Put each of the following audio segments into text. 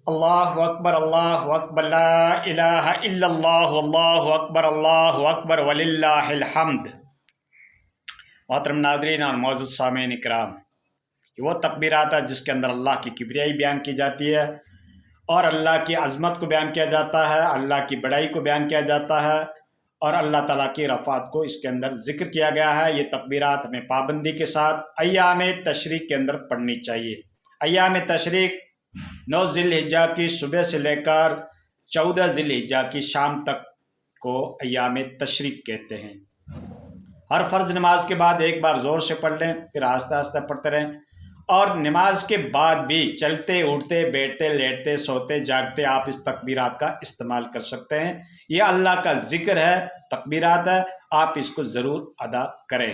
اللہ اکبر لا الہ الا اللہ اکبر وللہ الحمد۔ محترم ناظرین اور معزز سامعین اکرام، یہ وہ تکبیرات ہے جس کے اندر اللہ کی کبریائی بیان کی جاتی ہے اور اللہ کی عظمت کو بیان کیا جاتا ہے، اللہ کی بڑائی کو بیان کیا جاتا ہے اور اللہ تعالیٰ کی رفعت کو اس کے اندر ذکر کیا گیا ہے۔ یہ تکبیرات ہمیں پابندی کے ساتھ ایام تشریق کے اندر پڑھنی چاہیے۔ ایام تشریق 9 ذی الحجہ کی صبح سے لے کر 14 ذی الحجہ کی شام تک کو ایام تشریق کہتے ہیں۔ ہر فرض نماز کے بعد ایک بار زور سے پڑھ لیں، پھر آہستہ آہستہ پڑھتے رہیں، اور نماز کے بعد بھی چلتے اٹھتے بیٹھتے لیٹتے سوتے جاگتے آپ اس تکبیرات کا استعمال کر سکتے ہیں۔ یہ اللہ کا ذکر ہے، تکبیرات ہے، آپ اس کو ضرور ادا کریں۔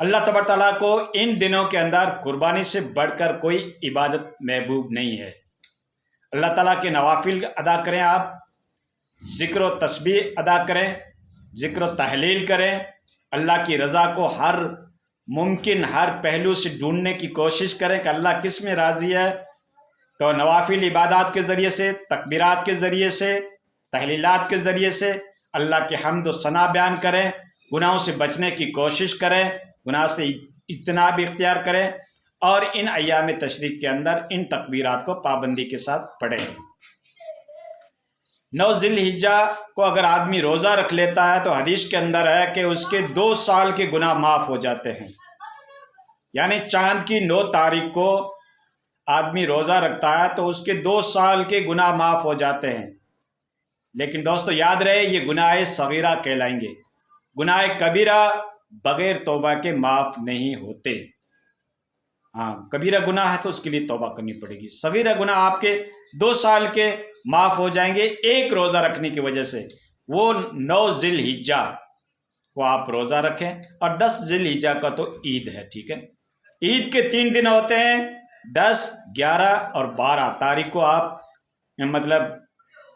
اللہ تبارک تعالیٰ کو ان دنوں کے اندر قربانی سے بڑھ کر کوئی عبادت محبوب نہیں ہے۔ اللہ تعالیٰ کے نوافل ادا کریں، آپ ذکر و تسبیح ادا کریں، ذکر و تحلیل کریں، اللہ کی رضا کو ہر ممکن ہر پہلو سے ڈھونڈنے کی کوشش کریں کہ اللہ کس میں راضی ہے۔ تو نوافل عبادات کے ذریعے سے، تکبیرات کے ذریعے سے، تحلیلات کے ذریعے سے اللہ کے حمد و ثنا بیان کریں، گناہوں سے بچنے کی کوشش کریں، گناہ سے اجتناب اختیار کریں، اور ان ایام تشریق کے اندر ان تکبیرات کو پابندی کے ساتھ پڑھیں۔ 9 ذی الحجہ کو اگر آدمی روزہ رکھ لیتا ہے تو حدیث کے اندر ہے کہ اس کے 2 سال کے گناہ معاف ہو جاتے ہیں۔ یعنی چاند کی 9 تاریخ کو آدمی روزہ رکھتا ہے تو اس کے 2 سال کے گناہ معاف ہو جاتے ہیں۔ لیکن دوستو یاد رہے، یہ گناہ صغیرہ کہلائیں گے۔ گناہ کبیرہ بغیر توبہ کے معاف نہیں ہوتے۔ ہاں، کبیرہ گناہ ہے تو اس کے لیے توبہ کرنی پڑے گی۔ صغیرہ گناہ آپ کے 2 سال کے معاف ہو جائیں گے ایک روزہ رکھنے کی وجہ سے۔ وہ 9 ذی الحجہ کو آپ روزہ رکھیں، اور 10 ذی الحجہ کا تو عید ہے، ٹھیک ہے۔ عید کے 3 دن ہوتے ہیں، 10، 11 اور 12 تاریخ کو آپ مطلب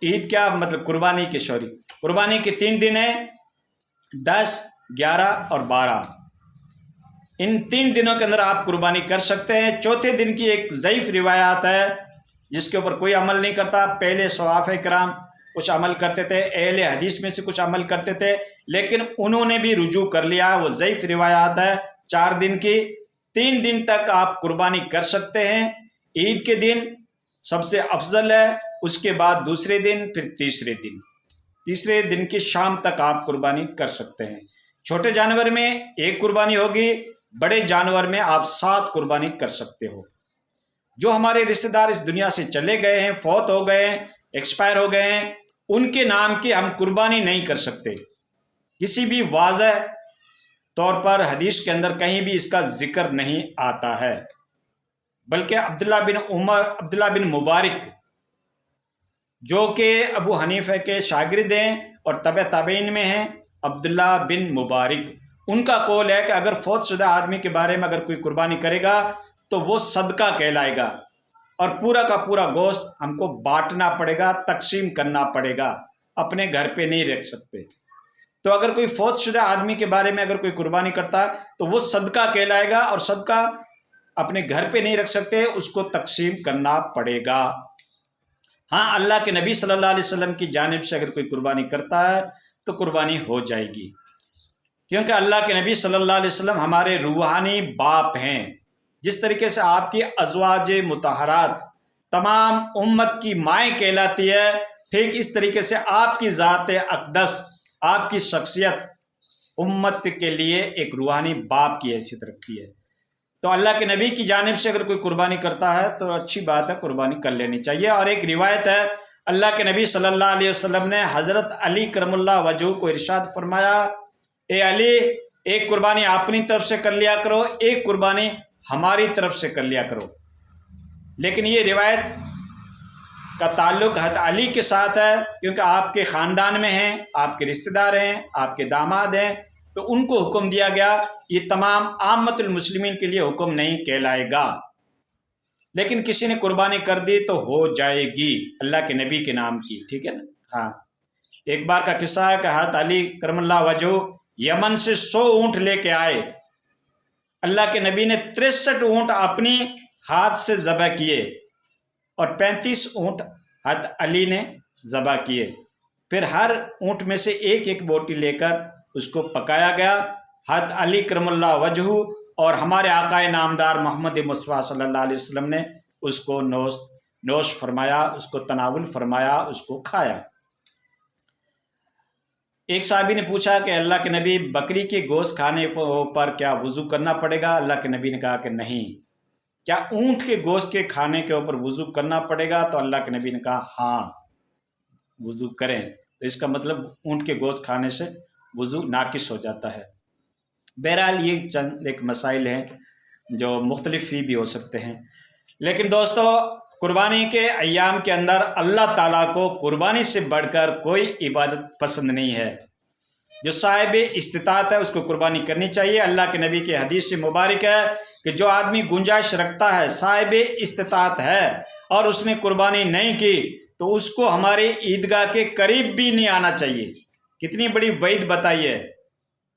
عید کیا مطلب قربانی کے شوری قربانی کے 3 دن ہیں، 10، 11 اور 12۔ ان 3 دنوں کے اندر آپ قربانی کر سکتے ہیں۔ چوتھے دن کی ایک ضعیف روایات ہے جس کے اوپر کوئی عمل نہیں کرتا۔ پہلے صحابہ کرام کچھ عمل کرتے تھے، اہل حدیث میں سے کچھ عمل کرتے تھے، لیکن انہوں نے بھی رجوع کر لیا، وہ ضعیف روایات ہے 4 دن کی۔ 3 دن تک آپ قربانی کر سکتے ہیں۔ عید کے دن سب سے افضل ہے، اس کے بعد دوسرے دن، پھر تیسرے دن کی شام تک آپ قربانی کر سکتے ہیں۔ چھوٹے جانور میں 1 قربانی ہوگی، بڑے جانور میں آپ 7 قربانی کر سکتے ہو۔ جو ہمارے رشتہ دار اس دنیا سے چلے گئے ہیں، فوت ہو گئے ہیں، ایکسپائر ہو گئے ہیں، ان کے نام کی ہم قربانی نہیں کر سکتے۔ کسی بھی واضح طور پر حدیث کے اندر کہیں بھی اس کا ذکر نہیں آتا ہے، بلکہ عبداللہ بن مبارک جو کہ ابو حنیفہ کے شاگرد ہیں اور تبع تابعین میں ہیں، عبداللہ بن مبارک، ان کا قول ہے کہ اگر فوت شدہ آدمی کے بارے میں اگر کوئی قربانی کرے گا تو وہ صدقہ کہلائے گا، اور پورا کا پورا گوشت ہم کو بانٹنا پڑے گا، تقسیم کرنا پڑے گا، اپنے گھر پہ نہیں رکھ سکتے۔ تو اگر کوئی فوت شدہ آدمی کے بارے میں اگر کوئی قربانی کرتا ہے تو وہ صدقہ کہلائے گا، اور صدقہ اپنے گھر پہ نہیں رکھ سکتے، اس کو تقسیم کرنا پڑے گا۔ ہاں، اللہ کے نبی صلی اللہ علیہ وسلم کی جانب سے اگر کوئی قربانی کرتا ہے تو قربانی ہو جائے گی، کیونکہ اللہ کے نبی صلی اللہ علیہ وسلم ہمارے روحانی باپ ہیں۔ جس طریقے سے آپ کی ازواج مطہرات تمام امت کی مائیں کہلاتی ہے، ٹھیک اس طریقے سے آپ کی ذات اقدس، آپ کی شخصیت امت کے لیے ایک روحانی باپ کی حیثیت رکھتی ہے۔ تو اللہ کے نبی کی جانب سے اگر کوئی قربانی کرتا ہے تو اچھی بات ہے، قربانی کر لینی چاہیے۔ اور ایک روایت ہے، اللہ کے نبی صلی اللہ علیہ وسلم نے حضرت علی کرم اللہ وجہہ کو ارشاد فرمایا، اے علی، ایک قربانی اپنی طرف سے کر لیا کرو، ایک قربانی ہماری طرف سے کر لیا کرو۔ لیکن یہ روایت کا تعلق حضرت علی کے ساتھ ہے، کیونکہ آپ کے خاندان میں ہیں، آپ کے رشتہ دار ہیں، آپ کے داماد ہیں، تو ان کو حکم دیا گیا۔ یہ تمام عامت المسلمین کے لیے حکم نہیں کہلائے گا، لیکن کسی نے قربانی کر دی تو ہو جائے گی اللہ کے نبی کے نام کی، ٹھیک ہے نا۔ ہاں، ایک بار کا قصہ ہے کہ حضرت علی کرم اللہ وجہہ یمن سے 100 اونٹ لے کے آئے۔ اللہ کے نبی نے 63 اونٹ اپنی ہاتھ سے ذبح کیے اور 35 اونٹ حضرت علی نے ذبح کیے. پھر ہر اونٹ میں سے ایک ایک بوٹی لے کر اس کو پکایا گیا. حضرت علی کرم اللہ وجہ اور ہمارے آقائے نامدار محمد مصطفیٰ صلی اللہ علیہ وسلم نے اس کو نوش فرمایا، اس کو تناول فرمایا، اس کو کھایا. ایک صحابی نے پوچھا کہ اللہ کے نبی بکری کے گوشت کھانے پر کیا وضو کرنا پڑے گا؟ اللہ کے نبی نے کہا کہ نہیں. کیا اونٹ کے گوشت کے کھانے کے اوپر وضو کرنا پڑے گا؟ تو اللہ کے نبی نے کہا ہاں وضو کریں. تو اس کا مطلب اونٹ کے گوشت کھانے سے وضو ناقص ہو جاتا ہے. بہرحال یہ چند ایک مسائل ہیں جو مختلف فی بھی ہو سکتے ہیں. لیکن دوستو قربانی کے ایام کے اندر اللہ تعالیٰ کو قربانی سے بڑھ کر کوئی عبادت پسند نہیں ہے. جو صاحب استطاعت ہے اس کو قربانی کرنی چاہیے. اللہ کے نبی کی حدیث سے مبارک ہے کہ جو آدمی گنجائش رکھتا ہے، صاحب استطاعت ہے، اور اس نے قربانی نہیں کی تو اس کو ہمارے عیدگاہ کے قریب بھی نہیں آنا چاہیے. کتنی بڑی وعید بتائیے،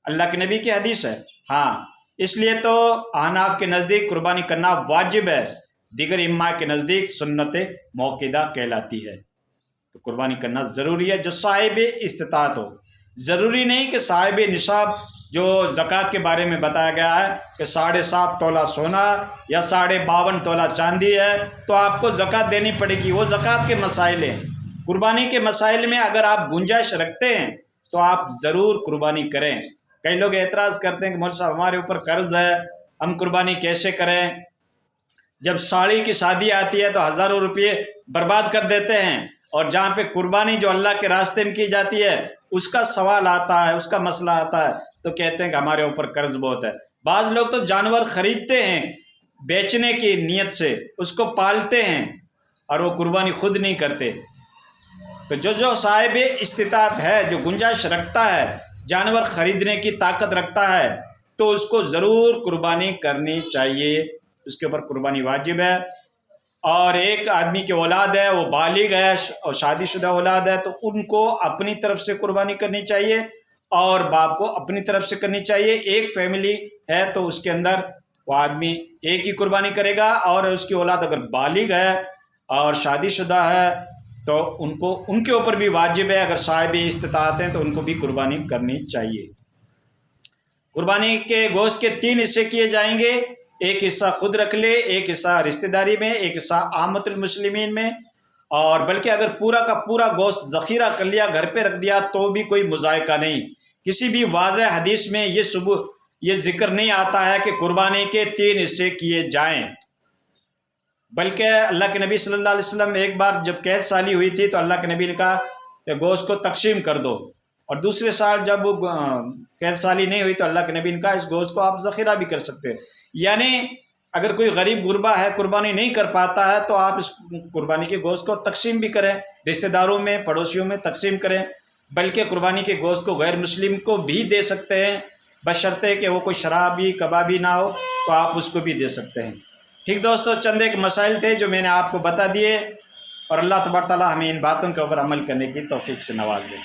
اللہ کے نبی کی حدیث ہے. ہاں اس لیے تو احناف کے نزدیک قربانی کرنا واجب ہے، دیگر ائمہ کے نزدیک سنت موقدہ کہلاتی ہے. تو قربانی کرنا ضروری ہے جو صاحب استطاعت ہو. ضروری نہیں کہ صاحب نصاب جو زکوٰۃ کے بارے میں بتایا گیا ہے کہ 7.5 تولہ سونا یا 52.5 تولہ چاندی ہے تو آپ کو زکوٰۃ دینی پڑے گی. وہ زکوٰۃ کے مسائل ہیں. قربانی کے مسائل میں اگر آپ گنجائش رکھتے ہیں تو آپ ضرور قربانی کریں. کئی لوگ اعتراض کرتے ہیں کہ مولوی صاحب ہمارے اوپر قرض ہے، ہم قربانی کیسے کریں؟ جب ساڑی کی شادی آتی ہے تو ہزاروں روپئے برباد کر دیتے ہیں، اور جہاں پہ قربانی جو اللہ کے راستے میں کی جاتی ہے اس کا سوال آتا ہے، اس کا مسئلہ آتا ہے تو کہتے ہیں کہ ہمارے اوپر قرض بہت ہے. بعض لوگ تو جانور خریدتے ہیں بیچنے کی نیت سے، اس کو پالتے ہیں اور وہ قربانی خود نہیں کرتے. تو جو صاحب استطاعت ہے، جو گنجائش رکھتا ہے، جانور خریدنے کی طاقت رکھتا ہے، تو اس کو ضرور قربانی کرنی چاہیے. اس کے اوپر قربانی واجب ہے. اور ایک آدمی کی اولاد ہے، وہ بالغ ہے اور شادی شدہ اولاد ہے، تو ان کو اپنی طرف سے قربانی کرنی چاہیے اور باپ کو اپنی طرف سے کرنی چاہیے. ایک فیملی ہے تو اس کے اندر وہ آدمی ایک ہی قربانی کرے گا، اور اس کی اولاد اگر بالغ ہے اور شادی شدہ ہے تو ان کے اوپر بھی واجب ہے. اگر صاحب استطاعت ہیں تو ان کو بھی قربانی کرنی چاہیے. قربانی کے گوشت کے 3 حصے کیے جائیں گے. ایک حصہ خود رکھ لے، ایک حصہ رشتہ داری میں، ایک حصہ عامت المسلمین میں. اور بلکہ اگر پورا کا پورا گوشت ذخیرہ کر لیا، گھر پہ رکھ دیا تو بھی کوئی مذائقہ نہیں. کسی بھی واضح حدیث میں یہ ذکر نہیں آتا ہے کہ قربانی کے 3 حصے کیے جائیں. بلکہ اللہ کے نبی صلی اللہ علیہ وسلم ایک بار جب قید سالی ہوئی تھی تو اللہ کے نبی نے کہا کہ گوشت کو تقسیم کر دو، اور دوسرے سال جب قید سالی نہیں ہوئی تو اللہ کے نبی نے کہا اس گوشت کو آپ ذخیرہ بھی کر سکتے ہیں. یعنی اگر کوئی غریب غربا ہے، قربانی نہیں کر پاتا ہے، تو آپ اس قربانی کے گوشت کو تقسیم بھی کریں، رشتہ داروں میں، پڑوسیوں میں تقسیم کریں. بلکہ قربانی کے گوشت کو غیر مسلم کو بھی دے سکتے ہیں، بشرطے کہ وہ کوئی شرابی کبابی نہ ہو، تو آپ اس کو بھی دے سکتے ہیں. ٹھیک دوستو، چند ایک مسائل تھے جو میں نے آپ کو بتا دیے، اور اللہ تبارک تعالیٰ ہمیں ان باتوں کے اوپر عمل کرنے کی توفیق سے نوازے.